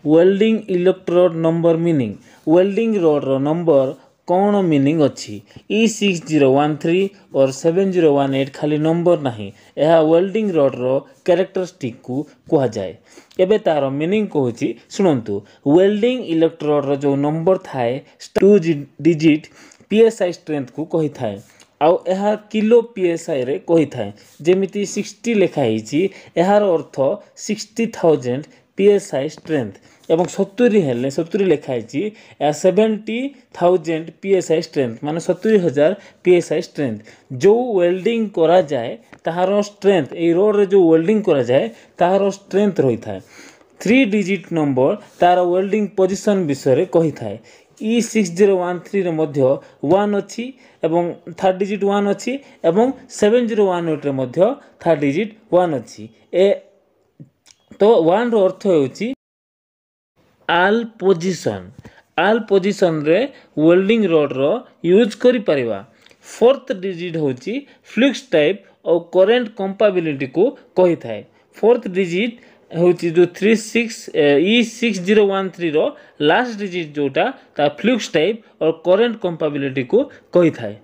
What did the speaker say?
Welding electrode number meaning welding rod रो number कौन meaning अच्छी E6013 और 7018 खाली नंबर नहीं यह वेल्डिंग रोड रो कैरेक्टरिस्टिक को कह जाए। एबे तार मीनिंग कहूँ शुणु वेल्डिंग इलेक्ट्रोड रो जो नंबर थाए 2 डिजिट PSI स्ट्रेंथ को कही थाए आउ यह किलो PSI रे कही थाए जेमिति 60 लेखा हिची यार अर्थ 60,000 PSI स्ट्रेंथ एवं 70 हेले 70 लेखा हिची 70,000 PSI स्ट्रेंथ माने 70,000 PSI स्ट्रेंथ जो वेल्डिंग करा जाए ताहार स्ट्रेंथ ए रोड रे जो वेल्डिंग करा जाए ताहार स्ट्रेंथ रही थाए। 3 डिजिट नंबर तार वेल्डिंग पोजीशन विषय कही थाए। E6013 रे मध्य 1 अछि एवं थर्ड डिजिट 1 अछि एवं 7018 रे मध्य थर्ड डिजिट 1 अछि ए तो 1 रो अर्थ होउची आल पोजीशन रे वेल्डिंग रोड रो यूज करि परिबा। फोर्थ डिजिट होउची फ्लक्स टाइप और करंट कंपाबिलिटी को कही थाए। फोर्थ डिजिट होउची जो 6013 रो लास्ट डिजिट जोटा ता फ्लक्स टाइप और करंट कंपाबिलिटी को कही थाए।